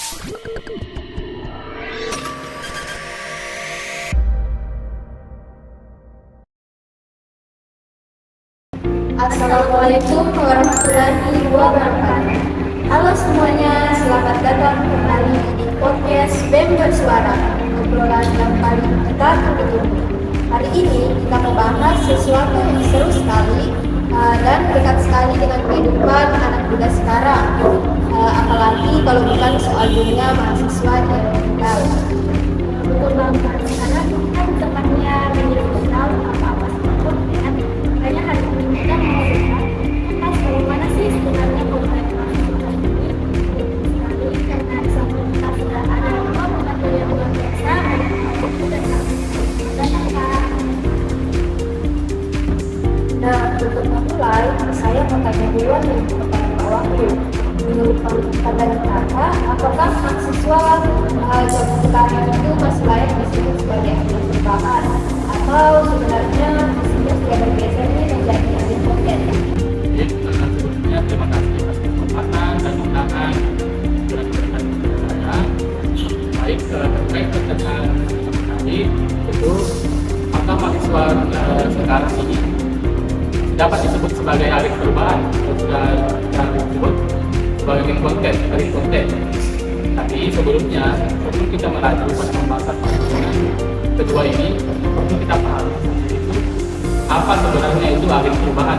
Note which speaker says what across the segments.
Speaker 1: Assalamualaikum warahmatullahi wabarakatuh. Halo semuanya, selamat datang kembali di podcast BEM Bersuara, obrolan yang paling kita tunggu-tunggu. Hari ini kita membahas sesuatu yang seru sekali dan dekat sekali dengan kehidupan anak muda sekarang. Apalagi kalau bukan soal dunia mahasiswa di era digital.
Speaker 2: Betul banget, karena kan tempatnya media sosial apa-apa seperti ya. Makanya hari ini kita mau lihat bagaimana sih sebenarnya konten mahasiswa ini sekali karena di samping kita sudah ada materi yang luar biasa, ada dan
Speaker 1: Nah, untuk memulai, saya mau tanya duluan nih kepada Pak Wahyu. Menurut pandangan Kakak, apakah mahasiswa zaman sekarang itu masih layak disebut sebagai agen perubahan? Atau sebenarnya disebut sudah bergeser nih menjadi agen konten?
Speaker 3: Sebelumnya terima kasih atas kesempatan dan undangan berdasarkan saya. Baik, terkait dengan tadi itu apakah mahasiswa sekarang ini dapat disebut sebagai agen perubahan atau sudah disebut sebagai agen konten. Tapi sebelum kita melaju pada pembahasan kedua ini, perlu kita pahami apa sebenarnya itu agen perubahan.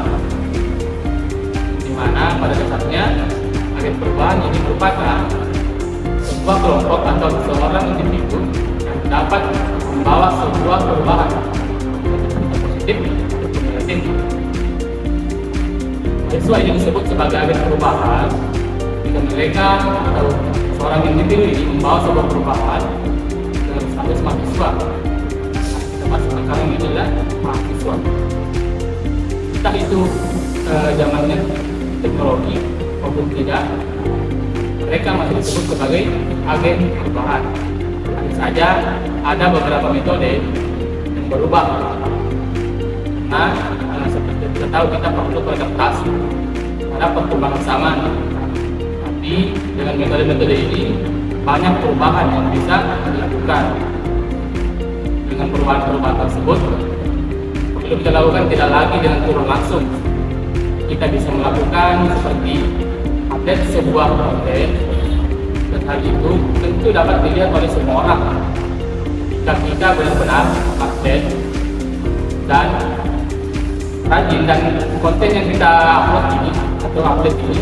Speaker 3: Di mana pada dasarnya agen perubahan ini merupakan sebuah kelompok atau seorang individu yang dapat membawa sebuah perubahan positif atau negatif. Mahasiswa ini disebut sebagai agen perubahan jika mereka atau seorang individu ini membawa sebuah perubahan dalam status mahasiswa. Kita masuk sekarang ini adalah mahasiswa. Entah itu zamannya teknologi maupun tidak, mereka masih disebut sebagai agen perubahan. Hanya saja ada beberapa metode yang berubah. Nah, seperti kita tahu kita perlu beradaptasi pada perkembangan zaman. Tapi dengan metode-metode ini banyak perubahan yang bisa dilakukan. Dengan perubahan-perubahan tersebut perlu kita lakukan tidak lagi dengan turun langsung. Kita bisa melakukan seperti update sebuah konten, dan hal itu tentu dapat dilihat oleh semua orang jika kita benar-benar update dan rajin, dan konten yang kita upload ini atau update ini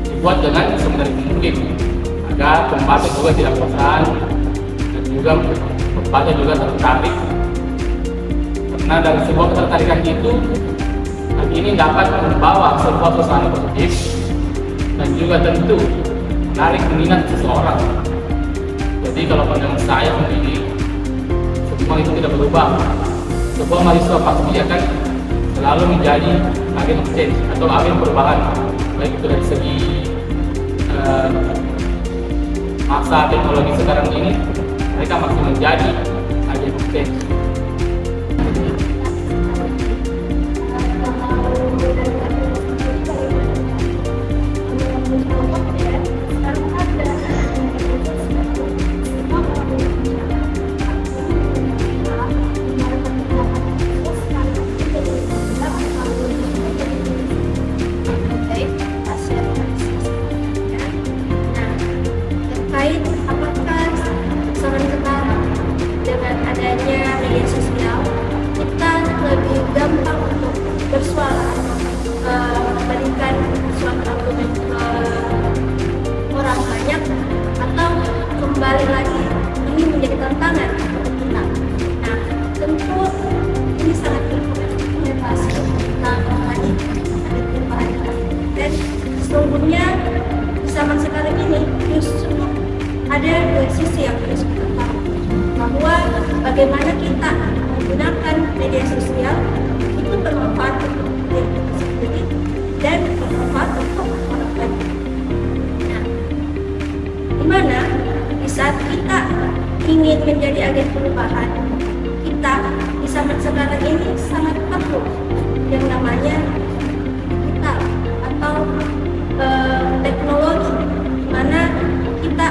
Speaker 3: dibuat dengan sebenar mungkin agar pembaca juga tidak bosan dan juga pembaca juga tertarik, karena dari sebuah ketertarikan itu hal ini dapat membawa sebuah suasana positif dan juga tentu menarik minat seseorang. Jadi kalau pandangan saya sendiri, semua itu tidak berubah. Sebuah mahasiswa pasti akan selalu menjadi agen change atau agen perubahan, baik itu dari segi masa teknologi sekarang ini, mereka masih menjadi agen change.
Speaker 2: apakah zaman sekarang dengan adanya media sosial kita lebih gampang untuk bersuara memberikan suatu argumen ke orang banyak, atau kembali lagi ini menjadi tantangan untuk kita. Nah, tentu ini sangat bebas tentang tadi ada perubahan, dan sesungguhnya di zaman sekarang ini justru ada dua sisi yang harus kita tahu, bahwa bagaimana kita menggunakan media sosial itu bermanfaat untuk diri kita sendiri dan bermanfaat untuk orang lain. Nah, dimana di saat kita ingin menjadi agen perubahan, kita di zaman sekarang ini sangat perlu yang namanya digital atau teknologi, di mana kita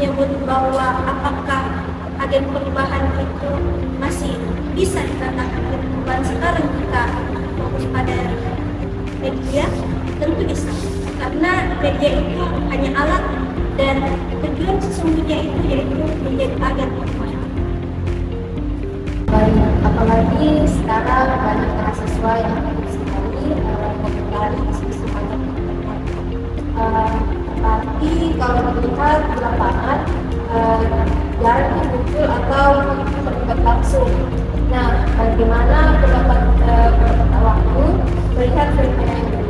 Speaker 2: menyebut bahwa apakah agen perubahan itu masih bisa dikatakan perubahan sekarang jika fokus pada media? Tentu bisa, karena media itu hanya alat dan tujuan sesungguhnya itu yaitu menjadi agen perubahan.
Speaker 1: Baik, apalagi sekarang banyak mahasiswa yang aktif sekali komentar isu-isu banyak. Tapi kalau melihat di lapangan jarang muncul atau terlibat langsung. Nah, bagaimana pendapat awakmu melihat fenomena ini?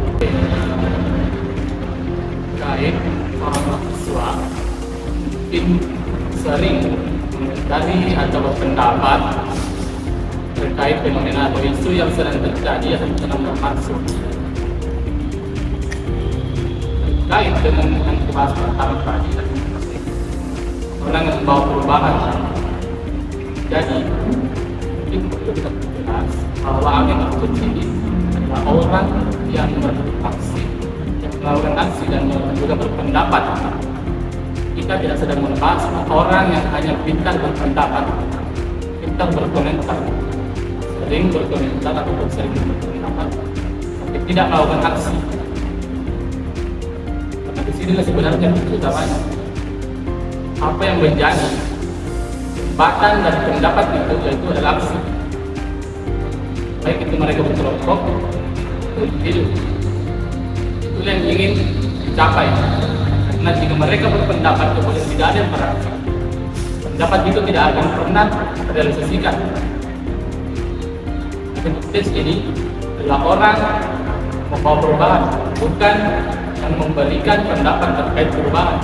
Speaker 3: Terkait seorang mahasiswa mungkin sering mengomentari atau berpendapat terkait fenomena atau isu yang sedang terjadi atau sedang berlangsung. Terkait dengan yang dibahas pertama tadi, orang yang membawa perubahan. Jadi, mungkin perlu kita jelas bahwa agen tersebut ini adalah orang yang beraksi, yang melakukan aksi dan juga berpendapat. Kita tidak sedang membahas orang yang hanya pintar berpendapat, pintar berkomentar, sering berkomentar atau sering berpendapat, tapi tidak melakukan aksi. Karena di sinilah sebenarnya utamanya apa yang menjadi jembatan dan pendapat itu yaitu adalah aksi. Baik itu mereka berkelompok, individu, itu yang ingin dicapai. Karena jika mereka berpendapat kemudian tidak ada yang beraksi, pendapat itu tidak akan pernah terrealisasikan. Tes ini adalah orang membawa perubahan, bukan yang memberikan pendapat terkait perubahan.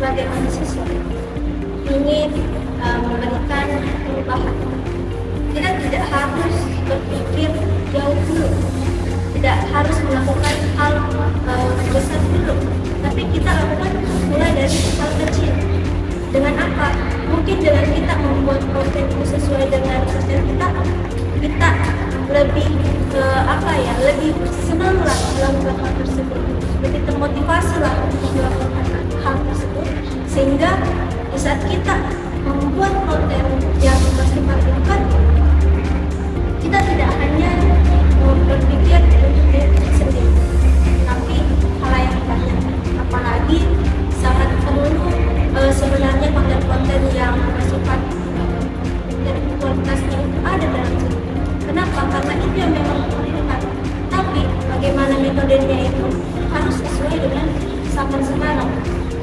Speaker 2: Sebagai mahasiswa ingin memberikan perubahan, kita tidak harus berpikir jauh dulu, tidak harus melakukan hal besar dulu, tapi kita lakukan mulai dari hal kecil. Dengan apa? Mungkin dengan kita membuat konten sesuai dengan konten kita lebih lebih senang lah melakukan hal tersebut, lebih termotivasi lah untuk melakukan hal tersebut, sehingga di saat kita membuat konten yang bersifat kita tidak hanya berpikir untuk diri sendiri, tapi halayak banyak. Apalagi sangat perlu sebenarnya konten-konten yang bersifat dan kualitasnya itu ada dalam diri. Kenapa? Karena itu yang memang diperlukan. Tapi bagaimana metodenya itu harus sesuai dengan zaman sekarang.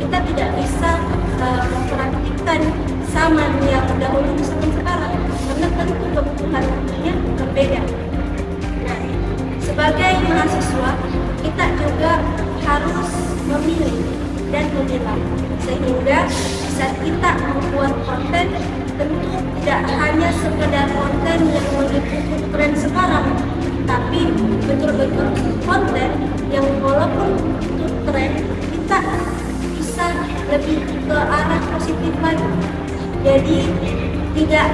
Speaker 2: Kita tidak bisa mempraktikkan sama yang dahulu di zaman sekarang, karena tentu kebutuhannya berbeda. Nah, sebagai mahasiswa kita juga harus memilih dan memilah, sehingga saat kita membuat konten tentu tidak hanya sekedar konten yang mengikuti tren sekarang, tapi betul-betul konten yang walaupun itu tren kita bisa lebih ke arah positif lagi. Jadi tidak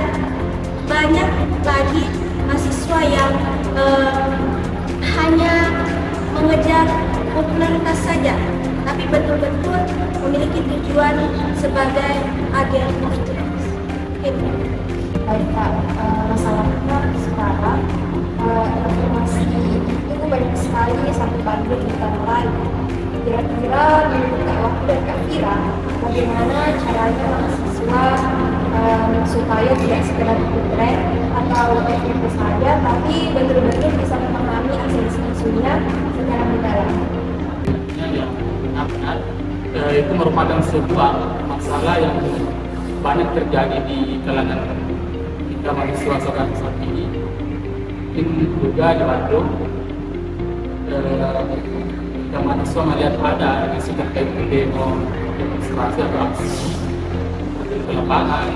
Speaker 2: banyak lagi mahasiswa yang hanya mengejar popularitas saja, tapi betul-betul memiliki tujuan sebagai agen of change.
Speaker 1: Baik Kak, masalahnya sekarang informasi itu banyak sekali satu banding kita mulai. Kira-kira menurut Kak Waktu dan Kak Fira, bagaimana caranya mahasiswa supaya tidak sekedar ikut tren atau ikut saja, tapi betul-betul bisa memahami asal-usulnya secara mendalam?
Speaker 3: Yang benar-benar itu merupakan sebuah masalah yang banyak terjadi di kalangan kita mahasiswa sekarang saat ini. Mungkin juga di Bandung jika mahasiswa melihat ada isu terkait demo, demonstrasi atau aksi di lapangan,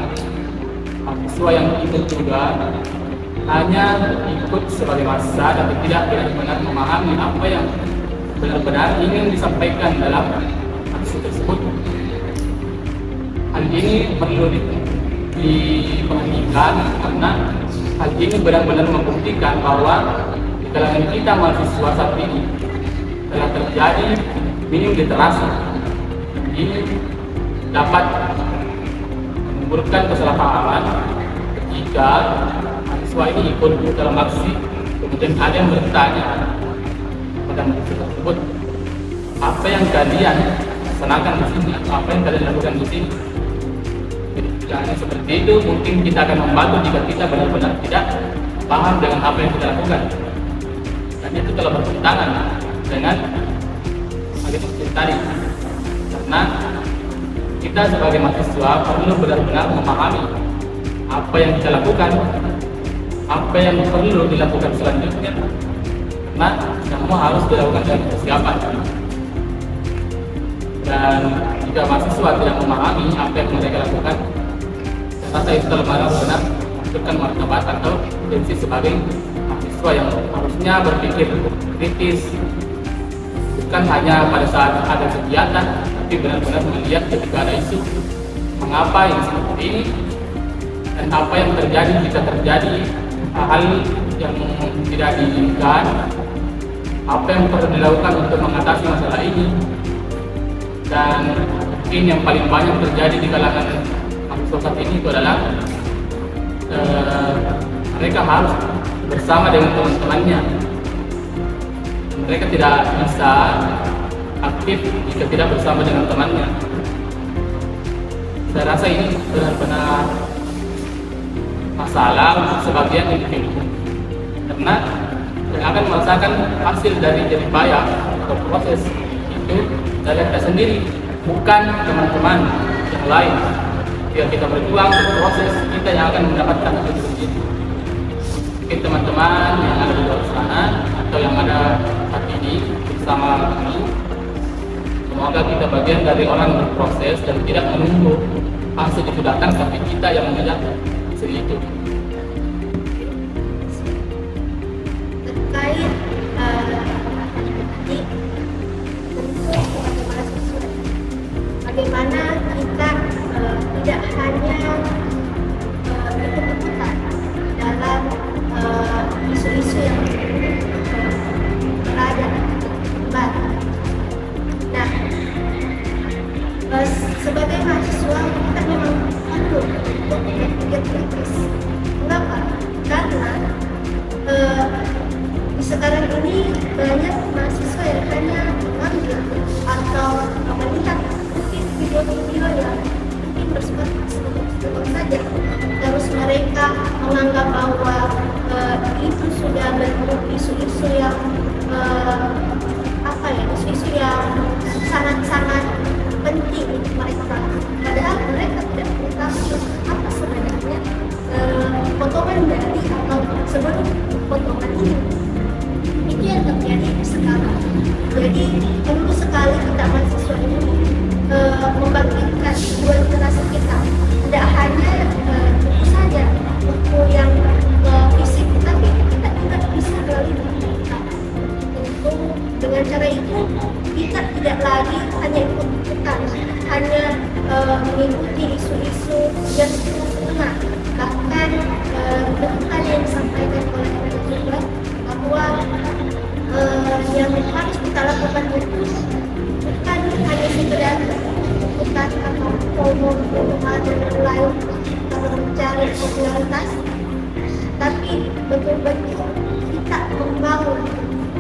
Speaker 3: mahasiswa yang ikut juga hanya ikut sebagai massa tapi tidak benar-benar memahami apa yang benar-benar ingin disampaikan dalam aksi tersebut. Hal ini perlu diperhatikan karena hal ini benar-benar membuktikan bahwa di kalangan kita mahasiswa saat ini telah terjadi minim literasi. Ini dapat menimbulkan kesalahpahaman ketika mahasiswa ini ikut dalam aksi, kemudian ada yang bertanya pada mahasiswa tersebut, apa yang kalian laksanakan di sini, apa yang kalian lakukan di sini. Jadi seperti itu mungkin kita akan membantu jika kita benar-benar tidak paham dengan apa yang kita lakukan. Dan itu telah bertentangan dengan agenda tadi. Karena kita sebagai mahasiswa perlu benar-benar memahami apa yang kita lakukan, apa yang perlu dilakukan selanjutnya. Karena semua harus dilakukan dengan persiapan. Dan jika mahasiswa tidak memahami apa yang mereka lakukan, saya rasa itu telah benar-benar menunjukkan martabat atau potensi sebagai mahasiswa yang harusnya berpikir kritis, bukan hanya pada saat ada kegiatan, tapi benar-benar melihat ketika ada isu, mengapa yang seperti ini, dan apa yang terjadi jika terjadi hal yang tidak diinginkan, apa yang perlu dilakukan untuk mengatasi masalah ini. Dan mungkin yang paling banyak terjadi di kalangan mahasiswa saat ini itu adalah mereka harus bersama dengan teman-temannya. Mereka tidak bisa aktif jika tidak bersama dengan temannya. Saya rasa ini benar-benar masalah untuk sebagian individu, karena yang akan merasakan hasil dari jerih payah atau proses itu dari kita sendiri, bukan teman-teman yang lain. Jika kita berjuang proses, kita yang akan mendapatkan hasil sendiri. Mungkin teman-teman yang ada di luar sana atau yang ada saat ini bersama kami, semoga kita bagian dari orang yang berproses dan tidak menunggu hasil itu datang, tapi kita yang mengejar hasil itu.
Speaker 2: Terkait tadi tentu sebagai mahasiswa, bagaimana kita tidak hanya ikut-ikutan dalam isu-isu yang berada di baru. Nah, sebagai mahasiswa kita memang perlu untuk berpikir kritis. Mengapa? Karena di sekarang ini banyak mahasiswa yang hanya mengambil atau melihat mungkin video-video yang mungkin bersifat sebentar saja, terus mereka menganggap bahwa itu sudah bentuk isu-isu yang isu-isu yang sangat-sangat penting untuk mereka. Padahal mereka tidak mengetahui apa sebenarnya potongan dari atau sebelum potongan ini. Itu yang terjadi sekarang. Jadi perlu sekali kita mahasiswa ini membangkitkan dua generasi kita. Tidak hanya buku saja, buku yang fisik, tapi kita juga bisa melalui digital. Tentu dengan cara itu kita tidak lagi hanya ikut-ikutan, hanya mengikuti isu-isu yang setengah-setengah. Bahkan dengan yang disampaikan oleh juga bahwa yang harus kita lakukan itu bukan hanya sekedar ikutan atau promo dan lain atau mencari popularitas, tapi betul-betul kita membangun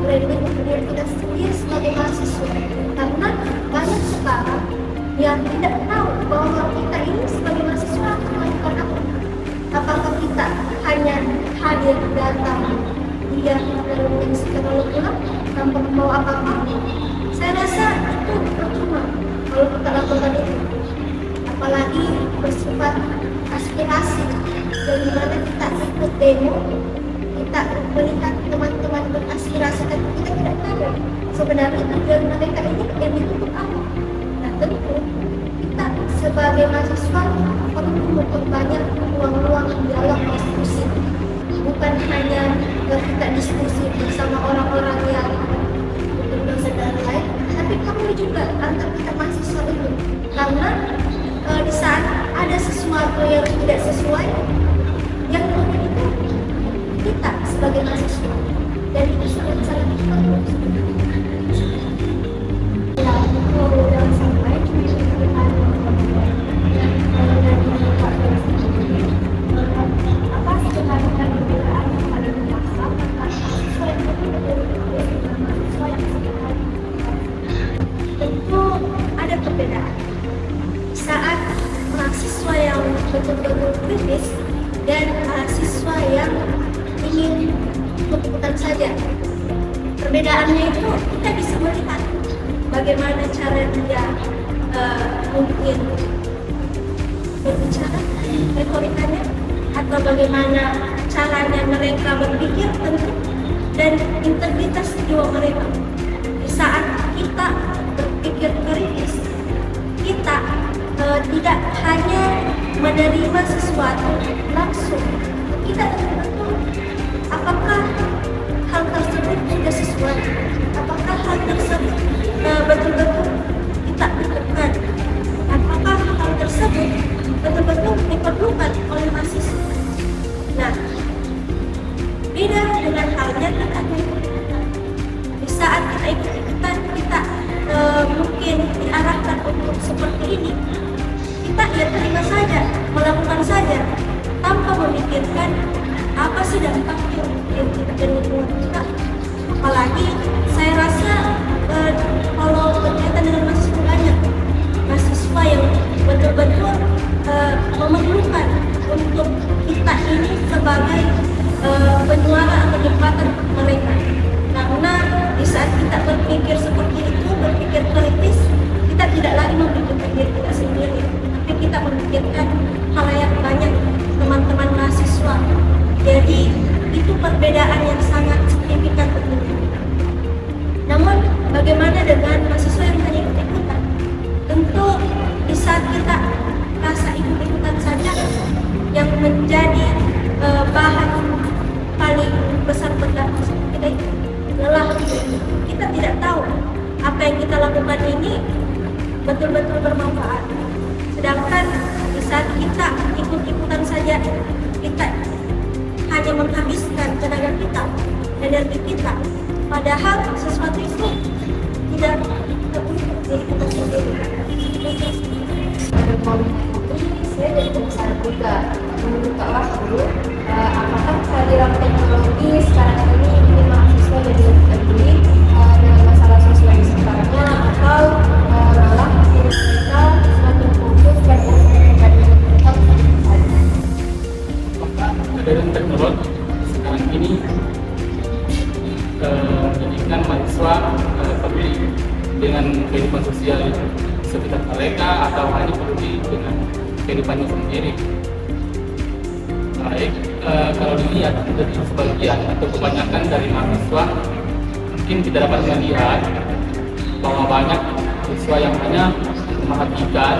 Speaker 2: branding diri kita sendiri sebagai mahasiswa. Karena banyak sekarang yang tidak tahu bahwa kita ini sebagai mahasiswa melakukan apa. Apakah kita hanya hadir datang lihat dan menyaksikan lalu pulang tanpa membawa apa-apa? Saya rasa itu percuma kalau kita lakukan itu. Apalagi bersifat aspirasi, dari mana kita ikut demo, kita melihat teman-teman beraspirasi, tapi kita tidak tahu
Speaker 1: dan mereka ini yang dituntut apa? Nah tentu kita sebagai mahasiswa perlu memperbanyak ruang-ruang dialog diskusi, bukan hanya kita diskusi bersama orang-orang yang berbeda lain, tapi kami juga antar kita mahasiswa itu, karena di saat ada sesuatu yang tidak sesuai, yang ngomong itu kita sebagai mahasiswa, dan itu sangat penting. Ya, kalau jangan sampai apa sebenarnya perbedaan yang paling memaksa antara mahasiswa yang betul-betul dengan mahasiswa yang sebenarnya?
Speaker 2: Tentu ada perbedaan. Saat mahasiswa yang betul-betul kritis dan mahasiswa yang ingin ikut-ikutan saja. Perbedaannya itu kita bisa melihat bagaimana cara dia mungkin berbicara, retorikanya, atau bagaimana caranya mereka berpikir tentu, dan integritas jiwa mereka. Di saat kita berpikir kritis, kita tidak hanya menerima sesuatu langsung, kita betul-betul apakah hal tersebut sudah sesuai, apakah hal tersebut betul-betul kita butuhkan, apakah hal tersebut betul-betul diperlukan oleh mahasiswa. Nah, beda dengan halnya kita ikut-ikutan. Di saat kita ikut-ikutan, kita mungkin diarahkan untuk seperti ini, kita ya terima saja, melakukan saja tanpa memikirkan apa sih dampaknya yang kita dan lingkungan kita. Apalagi saya rasa kalau berkaitan dengan mahasiswa banyak mahasiswa yang betul-betul memerlukan untuk kita ini sebagai penyuara atau jembatan mereka. Karena di saat kita berpikir seperti itu, berpikir kritis, kita tidak lagi memikirkan diri kita sendiri, tapi kita memikirkan halayak banyak teman-teman mahasiswa. Jadi itu perbedaan yang sangat signifikan tentunya. Namun bagaimana dengan mahasiswa yang hanya ikut-ikutan? Tentu di saat kita rasa ikut-ikutan saja yang menjadi bahan paling besar pendapat kita itu lelah. Kita tidak tahu apa yang kita lakukan ini betul-betul bermanfaat. Sedangkan di saat kita ikut-ikutan saja, kita hanya menghabiskan tenaga kita, energi kita, padahal sesuatu itu tidak untuk diri kita sendiri.
Speaker 1: Pada poin ini saya jadi penasaran juga, menurut Kak Wahyu, apakah kehadiran teknologi sekarang ini bikin mahasiswa jadi lebih peduli dengan masalah sosial di sekitarnya, atau malah bikin mereka semakin fokus dan memperhatikan mereka saja?
Speaker 3: Kehadiran teknologi sekarang ini menjadikan mahasiswa peduli dengan kehidupan sosial sekitar mereka atau hanya peduli dengan kehidupannya sendiri. Baik, kalau dilihat dari sebagian atau kebanyakan dari mahasiswa, mungkin kita dapat melihat bahwa banyak siswa yang hanya memperhatikan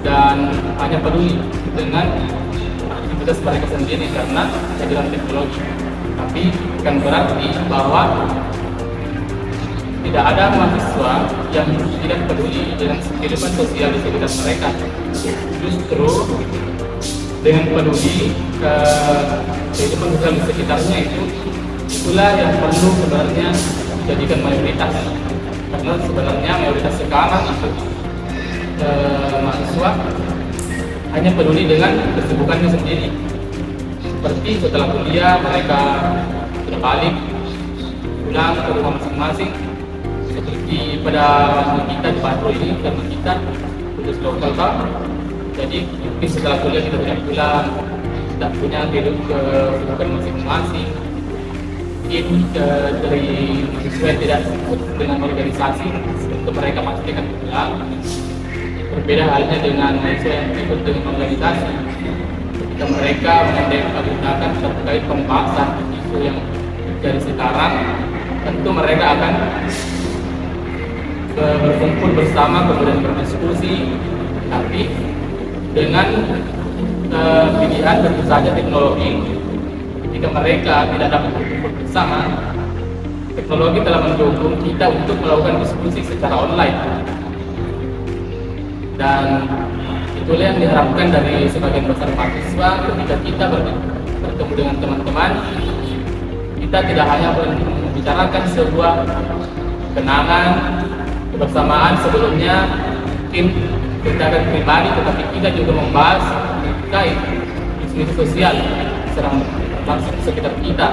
Speaker 3: dan hanya peduli dengan aktivitas mereka sendiri karena kehadiran teknologi. Tapi bukan berarti bahwa tidak ada mahasiswa yang tidak peduli dengan kehidupan sosial di sekitar mereka. Justru dengan peduli ke kehidupan sosial di sekitarnya itulah yang perlu sebenarnya dijadikan mayoritas. Karena sebenarnya mayoritas sekarang itu mahasiswa hanya peduli dengan kesibukannya sendiri. Seperti setelah kuliah mereka sudah balik pulang ke rumah masing-masing. Seperti pada kita di Bandung ini, karena kita lulus lokal Pak, jadi mungkin setelah kuliah kita tidak pulang, tidak punya kesibukan masing-masing. Mungkin dari mahasiswa yang tidak ikut dengan organisasi, untuk mereka pasti akan pulang. Berbeda halnya dengan mahasiswa yang ikut dengan organisasi. Ketika mereka menggunakan terkait pembahasan isu yang dari sekarang, tentu mereka akan berkumpul bersama, kemudian berdiskusi, tapi dengan pilihan tentu saja teknologi. Jika mereka tidak dapat berkumpul bersama, teknologi telah mendukung kita untuk melakukan diskusi secara online, dan itulah yang diharapkan dari sebagian besar mahasiswa. Ketika kita bertemu dengan teman-teman, kita tidak hanya membicarakan sebuah kenangan kebersamaan sebelumnya, mungkin kegiatan pribadi, tetapi kita juga membahas terkait isu sosial sedang langsung di sekitar kita.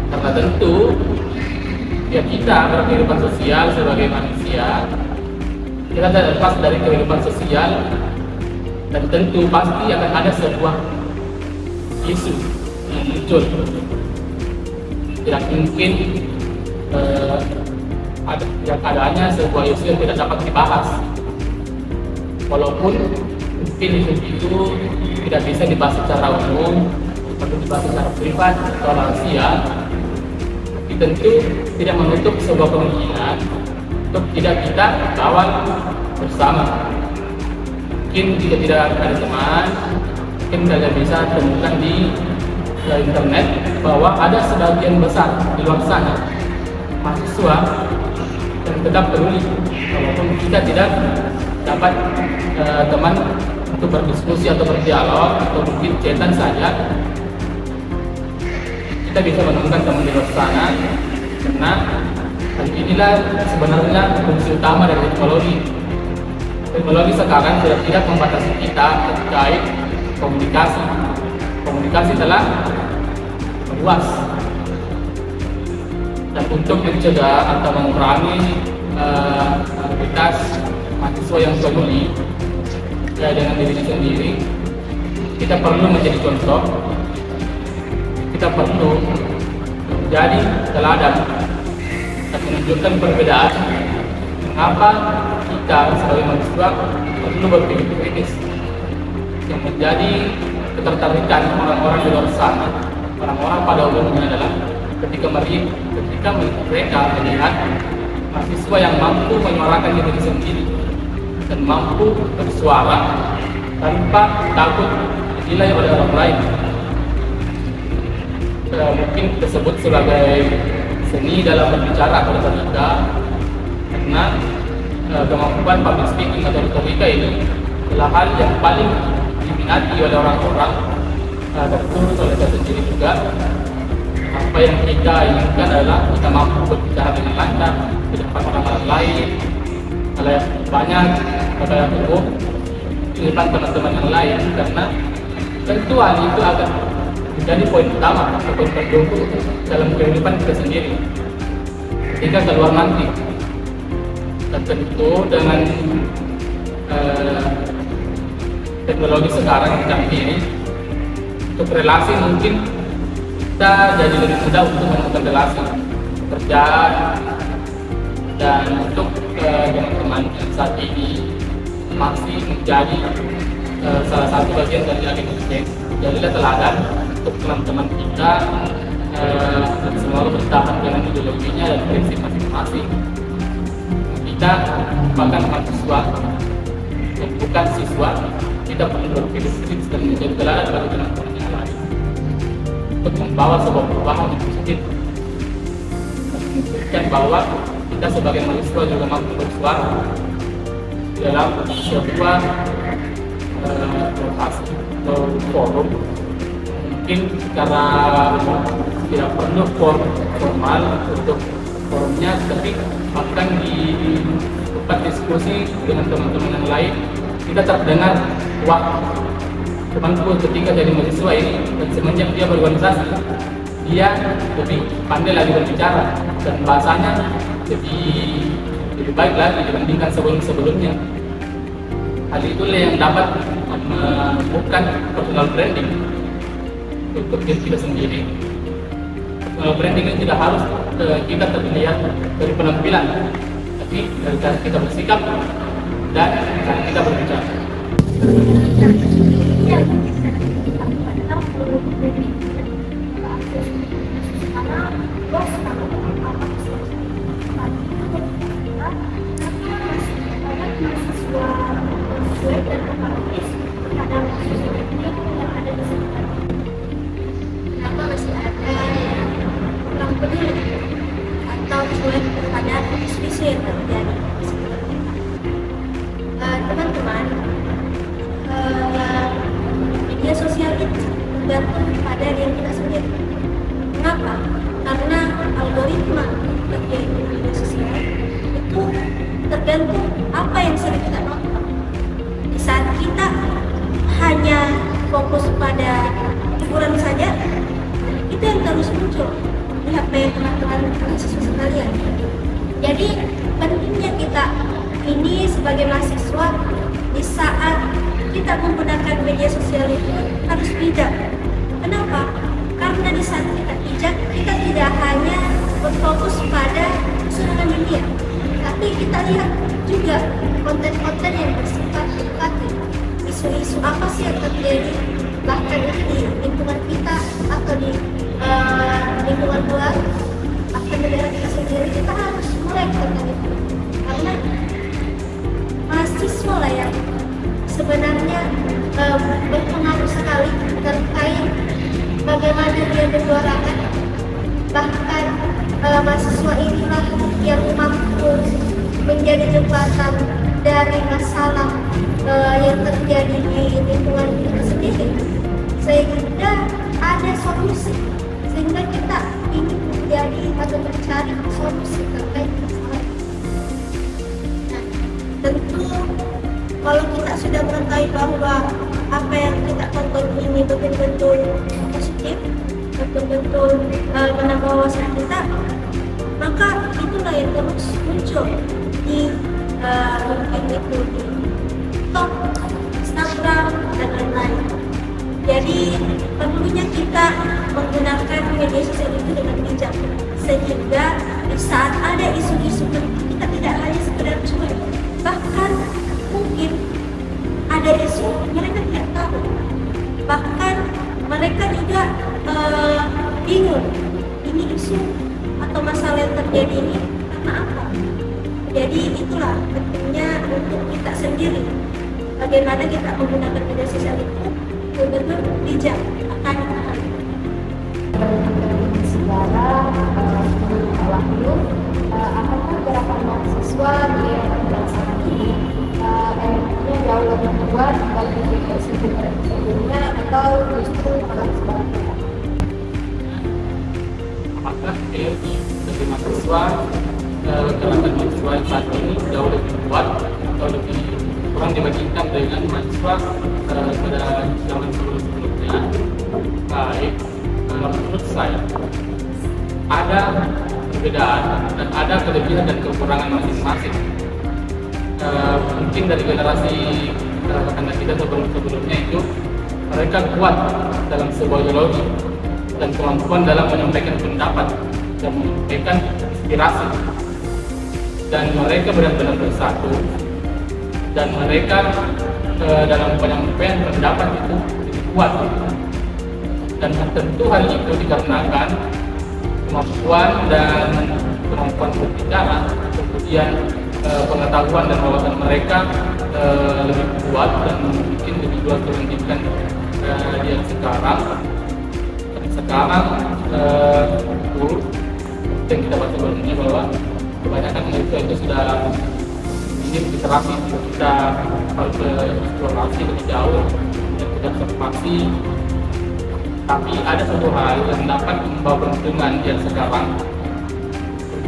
Speaker 3: Karena tentu ya kita berkehidupan sosial sebagai manusia, kita tidak lepas dari kehidupan sosial, dan tentu pasti akan ada sebuah isu yang muncul. Tidak mungkin adanya sebuah isu yang tidak dapat dibahas, walaupun mungkin isu itu tidak bisa dibahas secara umum, perlu dibahas secara privat atau rahasia. Tapi tentu tidak menutup sebuah kemungkinan untuk tidak kita kawal bersama. Mungkin jika tidak ada teman, mungkin kalian bisa temukan di internet bahwa ada sebagian besar di luar sana mahasiswa yang tetap peduli, walaupun kita tidak dapat teman untuk berdiskusi atau berdialog, atau mungkin chatan saja. Kita bisa menemukan teman di luar sana, karena hal inilah sebenarnya fungsi utama dari teknologi. Teknologi sekarang sudah tidak membatasi kita terkait komunikasi. Komunikasi telah meluas, dan untuk mencegah atau mengurangi aktivitas mahasiswa yang peduli dengan dirinya sendiri, kita perlu menjadi contoh, kita perlu menjadi teladan dan menunjukkan perbedaan mengapa kita sebagai mahasiswa perlu berpikir kritis, yang menjadi ketertarikan orang-orang di luar sana. Orang-orang pada umumnya adalah ketika mereka melihat mahasiswa yang mampu menyuarakan diri sendiri dan mampu bersuara tanpa takut dinilai oleh orang lain. Mungkin disebut sebagai seni dalam berbicara atau retorika, karena kemampuan public speaking atau retorika ini adalah hal yang paling diminati oleh orang-orang. Tentu oleh saya sendiri juga, apa yang kita inginkan adalah kita mampu berbicara dengan lancar di depan orang lain, halayak banyak, halayak umum, di depan teman-teman yang lain, karena tentu hal itu akan menjadi poin utama atau poin pendukung dalam kehidupan kita sendiri ketika keluar nanti. Dan tentu dengan teknologi sekarang yang canggih ini, untuk relasi mungkin kita jadi lebih mudah untuk menemukan relasi pekerjaan, dan untuk teman-teman yang saat ini masih menjadi salah satu bagian dari akademik, jadilah teladan untuk teman-teman kita dan selalu bertahan dengan ideologinya dan prinsip masing-masing. Kita bahkan mahasiswa dan bukan siswa, kita perlu berpikir kritis dan menjadi teladan bagi teman-teman yang lain untuk membawa sebuah perubahan yang positif, dan menunjukkan bahwa kita sebagai mahasiswa juga mampu bersuara dalam sebuah lokasi atau forum. Mungkin secara tidak perlu formal untuk forumnya, tapi bahkan di tempat diskusi dengan teman-teman yang lain kita terdengar, wah, temanku ketika jadi mahasiswa ini dan semenjak dia berorganisasi, dia lebih pandai lagi berbicara dan bahasanya lebih baik lagi dibandingkan sebelum-sebelumnya. Hal itulah yang dapat membuka personal branding untuk diri kita sendiri. Personal branding ini tidak harus kita terlihat dari penampilan, tapi dari cara kita bersikap dan cara kita berbicara.
Speaker 2: atau cuek terhadap isu-isu yang terjadi di sekitar kita. Teman-teman, media sosial itu tergantung pada diri kita sendiri. Kenapa? Karena algoritma bagian media sosial itu tergantung apa yang sering kita nonton. Di saat kita hanya fokus pada hiburan saja, itu yang terus muncul di HP teman-teman mahasiswa sekalian. Jadi pentingnya kita ini sebagai mahasiswa di saat kita menggunakan media sosial itu harus bijak. Kenapa? Karena di saat kita bijak, kita tidak hanya berfokus pada kesenangan dunia, tapi kita lihat juga konten-konten yang bersifat edukatif. Isu-isu apa sih yang terjadi bahkan ini di lingkungan kita atau di lingkungan luar atau negara kita sendiri, kita harus mulai tentang itu. Karena mahasiswa lah yang sebenarnya berpengaruh sekali terkait bagaimana dia bersuarakan. Bahkan mahasiswa inilah yang mampu menjadi jembatan dari masalah yang terjadi di lingkungan kita sendiri, sehingga ada solusi, sehingga kita ingin menjadi atau mencari solusi terkait masalah. Nah, tentu kalau kita sudah mengetahui bahwa apa yang kita tonton ini betul-betul positif, betul-betul menambah wawasan kita, maka itulah yang terus muncul di mungkin itu di TikTok, Instagram, dan lain-lain. Jadi perlunya kita menggunakan media sosial itu dengan bijak, sehingga di saat ada isu-isu kita tidak hanya sekedar cuek, bahkan mungkin ada isu mereka tidak tahu, bahkan mereka juga bingung ini isu atau masalah yang terjadi ini karena apa. Jadi itulah pentingnya untuk kita sendiri, bagaimana kita menggunakan media sosial itu benar-benar bijak akan hal itu.
Speaker 1: Sejarah Wahyu, apakah gerakan mahasiswa di era saat ini energinya jauh lebih kuat dibanding sebelumnya atau justru malah sebaliknya?
Speaker 3: Apakah energi dari mahasiswa gerakan mahasiswa saat ini jauh lebih kuat atau lebih kurang dibandingkan dengan mahasiswa pada zaman sebelumnya? Baik, menurut saya ada perbedaan dan ada kelebihan dan kekurangan masing-masing. Mungkin dari generasi rekan kita sebelumnya itu mereka kuat dalam sebuah ideologi dan kemampuan dalam menyampaikan pendapat dan menyampaikan aspirasi, dan mereka benar-benar bersatu, dan mereka dalam penyampaian pendapat itu kuat. Dan tentu hal itu dikarenakan kemampuan dan kemampuan berbicara, kemudian pengetahuan dan wawasan mereka lebih kuat dan mungkin lebih luas dibandingkan yang sekarang. Itu yang kita baca sebelumnya bahwa kebanyakan mahasiswa itu sudah ingin literasi, kita harus eksplorasi lebih jauh dan tidak observasi. Tapi ada satu hal yang dapat membawa keuntungan yang sekarang,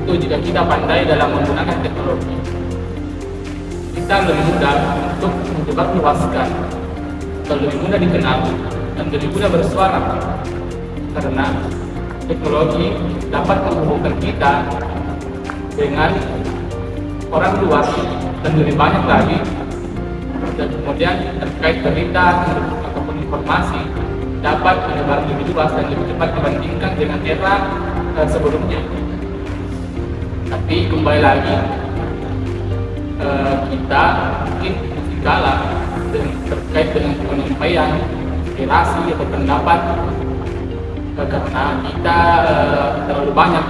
Speaker 3: itu jika kita pandai dalam menggunakan teknologi, kita lebih mudah untuk menyebarluaskan, lebih mudah dikenal, dan lebih mudah bersuara. Karena teknologi dapat menghubungkan kita dengan orang luas dan lebih banyak lagi, dan kemudian terkait berita ataupun informasi dapat menyebar lebih luas dan lebih cepat dibandingkan dengan era sebelumnya. Tapi kembali lagi, kita mungkin masih kalah terkait dengan penyampaian aspirasi atau pendapat, karena kita terlalu banyak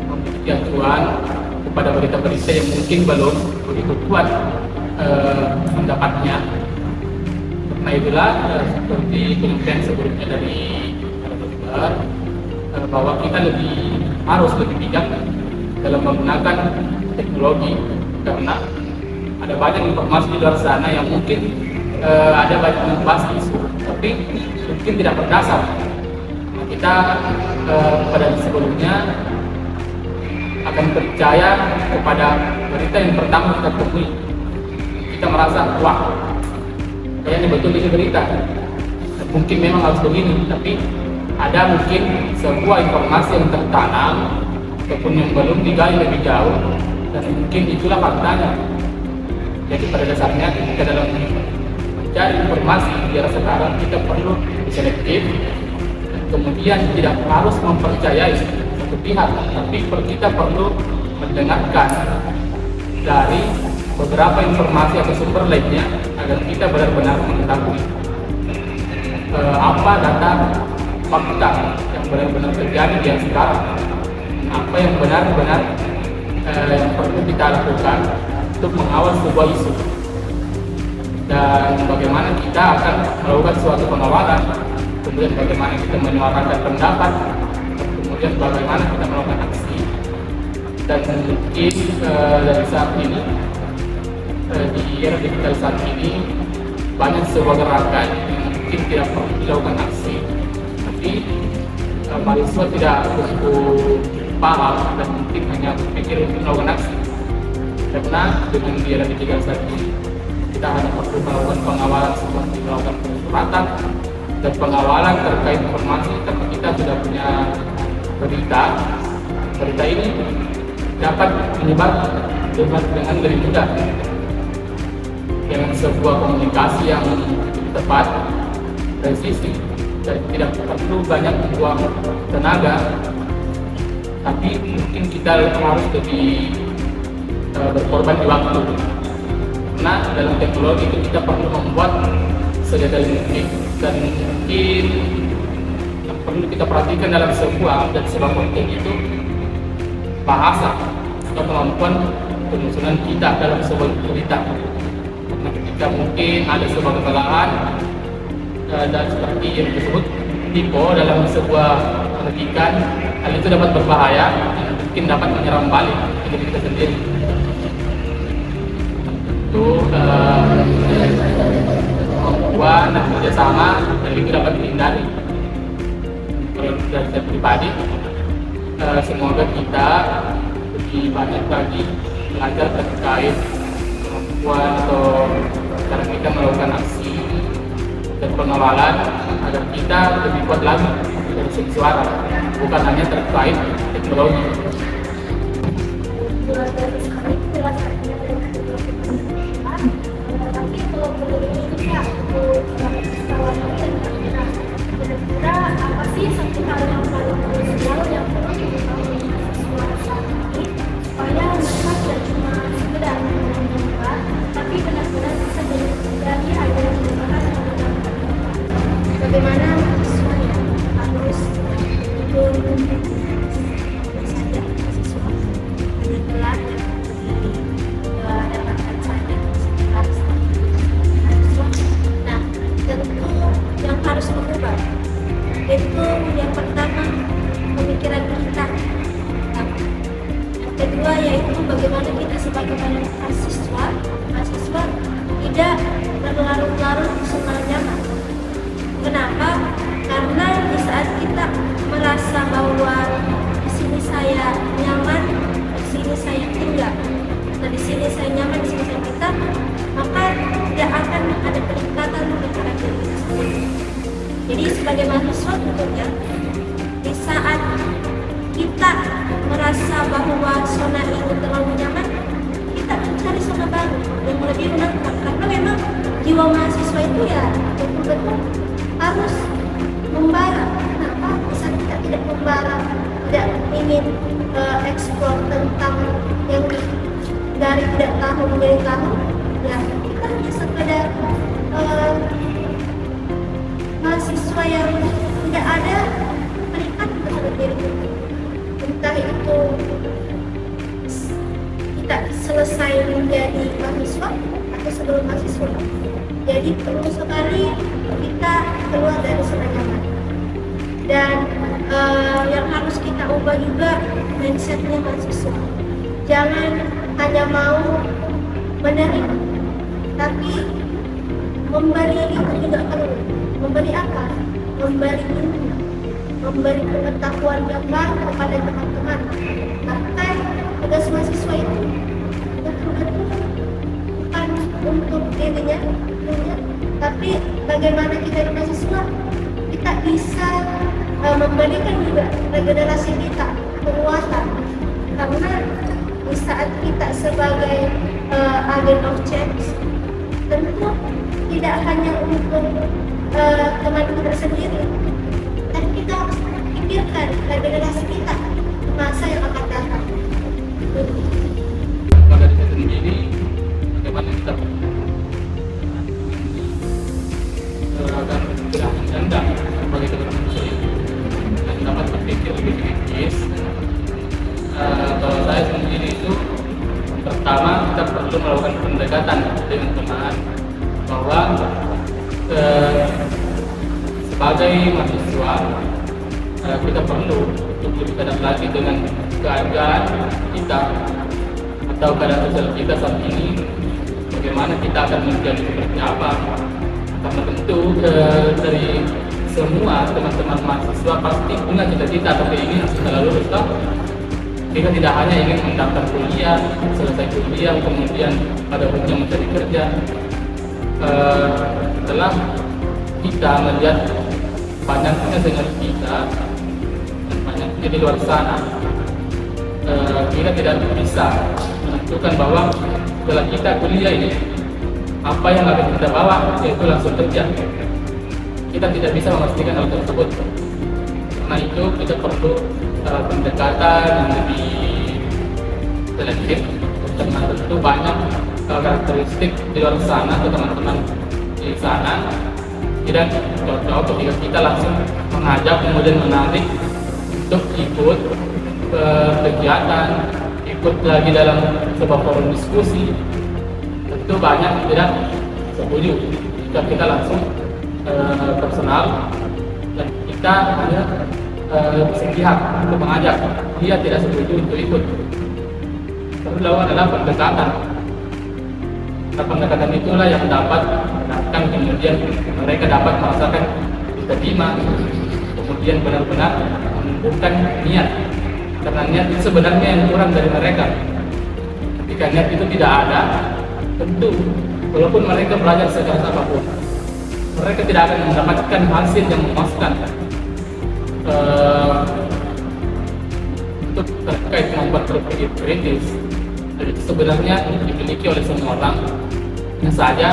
Speaker 3: memiliki acuan kepada berita-berita yang mungkin belum begitu kuat pendapatnya. Karena itulah seperti penyampaian sebelumnya dari Dr. bahwa kita lebih harus lebih bijak dalam menggunakan teknologi, karena ada banyak informasi di luar sana yang mungkin ada banyak membahas isu, tapi mungkin tidak berdasar. Kita pada sebelumnya akan percaya kepada berita yang pertama kita temui. Kita merasa, wah, kayaknya betul ini berita. Mungkin memang harus begini, tapi ada mungkin sebuah informasi yang tertanam ataupun yang belum digali lebih jauh, dan mungkin itulah faktanya. Jadi pada dasarnya kita dalam mencari informasi di era sekarang kita perlu selektif, kemudian tidak harus mempercayai satu pihak, tapi kita perlu mendengarkan dari beberapa informasi atau sumber lainnya agar kita benar-benar mengetahui apa data fakta yang benar-benar terjadi di yang sekarang, apa yang benar-benar yang perlu kita lakukan untuk mengawal sebuah isu, dan bagaimana kita akan melakukan suatu pengawalan, kemudian bagaimana kita menyuarakan pendapat, kemudian bagaimana kita melakukan aksi. Dan mungkin dari saat ini, di era digital saat ini, banyak sebuah gerakan yang mungkin tidak perlu dilakukan aksi, tapi mahasiswa tidak cukup paham dan mungkin hanya berpikir untuk melakukan aksi. Karena dengan di era digital saat ini, kita hanya perlu melakukan pengawalan seperti melakukan pensuratan dan pengawalan terkait informasi, karena kita sudah punya berita ini dapat menyebar dengan lebih mudah dengan sebuah komunikasi yang tepat, presisi, dan tidak perlu banyak buang tenaga, tapi mungkin kita harus lebih berkorban di waktu. Karena dalam teknologi itu kita perlu membuat sedetail mungkin, dan mungkin yang perlu kita perhatikan dalam sebuah konten itu bahasa atau kemampuan penyusunan kita dalam sebuah berita. Karena ketika mungkin ada sebuah kesalahan dan seperti yang disebut typo dalam sebuah petikan, hal itu dapat berbahaya dan mungkin dapat menyerang balik diri kita sendiri. Itu kemampuan dan kerjasama dan itu dapat dihindari. Kalau dari saya pribadi, semoga kita lebih banyak lagi belajar terkait kemampuan atau cara kita melakukan aksi dan pengawalan agar kita lebih kuat lagi dari segi suara, bukan hanya terkait teknologi.
Speaker 2: Tapi kalau Indonesia untuk kira-kira apa sih satu hal yang paling krusial yang perlu diketahui mahasiswa saat ini supaya mereka tidak cuma sekedar mencoba, tapi benar-benar bisa dari ada perubahan yang benar. Bagaimana mahasiswa yang harus ikut saja mahasiswa benar-benar dapatkan saja mahasiswa. Nah, tentu yang harus berubah itu yang pertama pemikiran kita. Yang kedua yaitu bagaimana kita sebagai mahasiswa tidak berlarut-larut di zona nyaman. Kenapa? Karena di saat kita merasa bahwa di sini saya nyaman, di sini saya tinggal, nah di sini saya nyaman, di sini saya betah, maka tidak akan ada peningkatan antara diri kita sendiri. Jadi sebagai mahasiswa tentunya di saat kita merasa bahwa zona ini terlalu nyaman, kita mencari zona baru yang lebih menantang, karena memang jiwa mahasiswa itu ya betul-betul harus membara. Kenapa? Di saat kita tidak membara, tidak ingin eksplor tentang yang dari tidak tahu menjadi tahu, ya kita hanya sekedar mahasiswa yang tidak ada peningkatan terhadap diri kita. Entah itu kita selesai menjadi mahasiswa atau sebelum mahasiswa. Jadi perlu sekali kita keluar dari zona nyaman. Dan yang harus kita ubah juga mindsetnya mahasiswa. Jangan hanya mau menerima, tapi memberi itu juga perlu. Memberi apa? Memberi ilmu, memberi pengetahuan yang baru kepada teman-teman. Bahkan tugas mahasiswa itu betul-betul bukan untuk dirinya, tapi bagaimana kita di mahasiswa kita bisa memberikan juga regenerasi kita kekuatan, karena di saat kita sebagai agen of change tentu tidak hanya untuk teman kita sendiri, dan kita harus pikirkan regenerasi kita di masa yang akan datang.
Speaker 3: Pada diri sendiri, bagaimana kita agar tidak menjanda sebagai keturunan muslim dan dapat berpikir lebih kritis. Kalau saya sendiri itu, pertama kita perlu melakukan pendekatan dengan teman bahwa sebagai mahasiswa kita perlu untuk lebih sadar lagi dengan keadaan kita atau keadaan sosial kita saat ini, bagaimana kita akan menjadi seperti apa. Karena tentu dari semua teman-teman mahasiswa pasti punya cita-cita atau keinginan setelah lulus. Kita tidak hanya ingin mendaftar kuliah, selesai kuliah, kemudian pada ujungnya mencari kerja. Setelah kita melihat banyaknya senior kita dan banyaknya di luar sana, kita tidak bisa menentukan bahwa setelah kita kuliah ini apa yang akan kita bawa, yaitu langsung kerja. Kita tidak bisa memastikan hal tersebut. Karena itu kita perlu pendekatan yang lebih selektif, karena tentu banyak karakteristik di luar sana atau teman-teman di sana tidak cocok ketika kita langsung mengajak kemudian menarik untuk ikut kegiatan, ikut lagi dalam sebuah forum diskusi. Tentu banyak yang tidak setuju jika kita langsung personal dan kita hanya berpihak untuk mengajak, dia tidak setuju untuk ikut. Perlu dilakukan adalah pendekatan. Nah, pendekatan itulah yang dapat mendatangkan kemudian mereka dapat merasakan diterima, kemudian benar-benar menunjukkan niat. Karena niat itu sebenarnya yang kurang dari mereka. Ketika niat itu tidak ada, tentu walaupun mereka belajar sekeras apapun, mereka tidak akan mendapatkan hasil yang memuaskan. Untuk terkait kemampuan berpikir kritis, itu sebenarnya dimiliki oleh semua orang. Hanya saja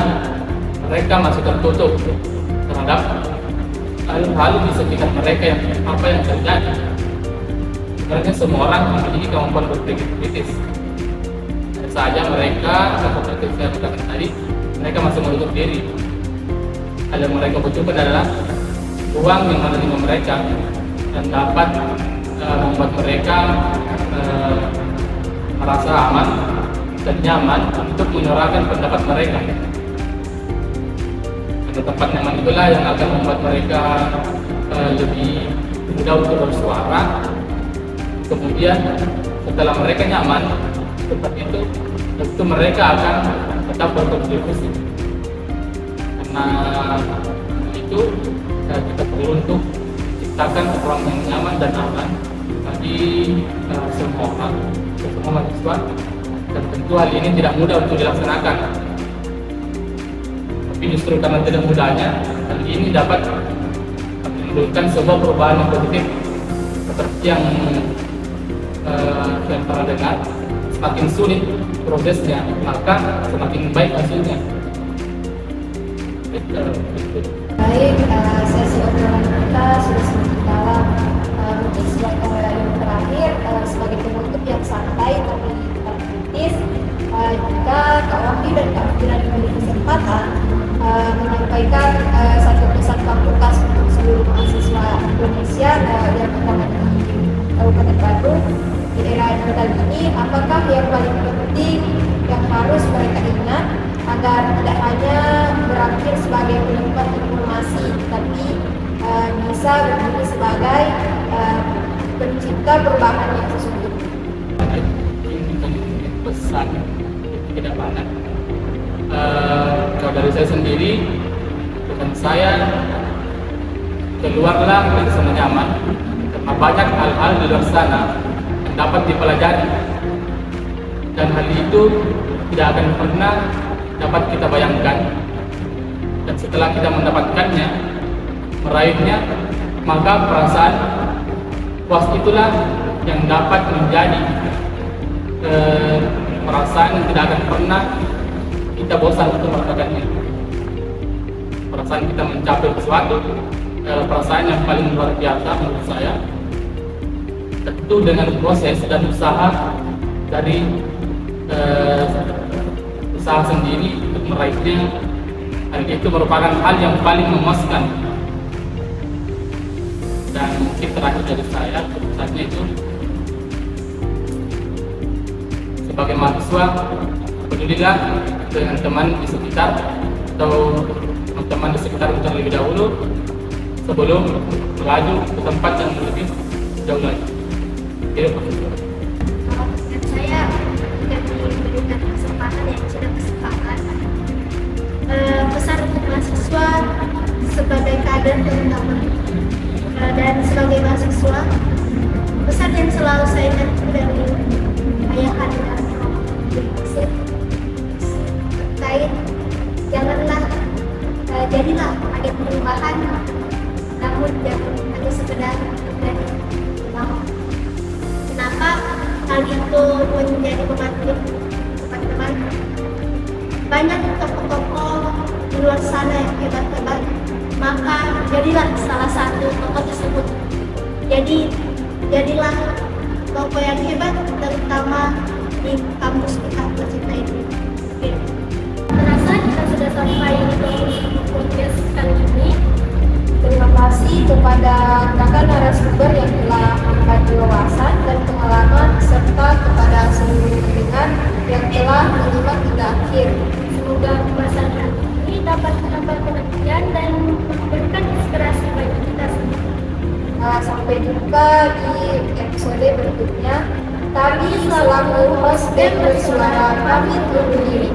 Speaker 3: mereka masih tertutup terhadap hal-hal di sekitar mereka yang apa yang terjadi. Sebenarnya semua orang memiliki kemampuan berpikir kritis. Hanya saja mereka, seperti saya katakan tadi, mereka masih menutup diri. Hal yang mereka butuhkan adalah ruang yang menerima mereka dan dapat membuat mereka merasa aman dan nyaman untuk menyuarakan pendapat mereka. Dan tempat nyaman itulah yang akan membuat mereka lebih mudah untuk bersuara. Kemudian setelah mereka nyaman tempat itu, tentu mereka akan tetap berkontribusi. Karena itu kita perlu untuk ciptakan ruang yang nyaman dan aman bagi semua orang, semua mahasiswa, dan tentu hal ini tidak mudah untuk dilaksanakan. Tapi justru karena tidak mudahnya, hal ini dapat menimbulkan sebuah perubahan yang positif seperti yang pernah dengar. Semakin sulit prosesnya, maka semakin baik hasilnya.
Speaker 1: Baik, sesi obrolan kita sudah semakin dalam. Mungkin sebagai yang terakhir, sebagai penutup yang santai tapi kritis, jika Kak Wahyu dan Kak Fira diberi kesempatan menyampaikan satu pesan pamungkas untuk seluruh mahasiswa Indonesia yang terutama di Kabupaten Bandung di era digital ini, apakah yang paling penting yang harus mereka ingat agar tidak hanya berakhir sebagai penyimpan informasi, tapi bisa berdiri sebagai pencipta perubahan yang sesungguhnya.
Speaker 3: Ini pesan ke depan. Kalau dari saya sendiri, pesan saya, keluarlah dari zona nyaman, karena banyak hal-hal di luar sana yang dapat dipelajari, dan hal itu tidak akan pernah dapat kita bayangkan. Dan setelah kita mendapatkannya, meraihnya, maka perasaan puas itulah yang dapat menjadi perasaan yang tidak akan pernah kita bosan untuk merasakannya. Perasaan kita mencapai sesuatu adalah perasaan yang paling luar biasa menurut saya. Tentu dengan proses dan usaha dari usaha sendiri untuk meraihnya, hal itu merupakan hal yang paling memuaskan. Dan mungkin terakhir dari saya, pesannya itu, sebagai mahasiswa, pedulilah dengan teman di sekitar atau teman-teman di sekitar terlebih dahulu sebelum melaju ke tempat yang lebih jauh lagi. Jadi,
Speaker 2: Dan saya juga diberikan kesempatan yang sudah kesempatan. Pesan untuk mahasiswa sebagai kader terutama dan sebagai mahasiswa, pesan yang selalu saya ingat dari ayah anda terkait janganlah jadilah agen perubahan, namun jangan hanya sekedar dari ulama. Kenapa hal itu menjadi pemacu teman-teman? Banyak tokoh-tokoh di luar sana yang hebat-hebat, maka jadilah salah satu tokoh tersebut. Jadilah tokoh yang hebat, terutama di kampus kita tercinta ini.
Speaker 1: Merasa kita sudah sampai di podcast kali ini. Terima kasih kepada kakak narasumber yang telah berbagi wawasan dan pengalaman, serta kepada seluruh pendengar yang telah menyimak hingga akhir.
Speaker 2: Semoga pembahasan kali ini dapat menambah pengertian dan memberikan inspirasi bagi kita semua.
Speaker 1: Sampai jumpa di episode berikutnya. Kami selaku host dan bersuara pamit undur diri.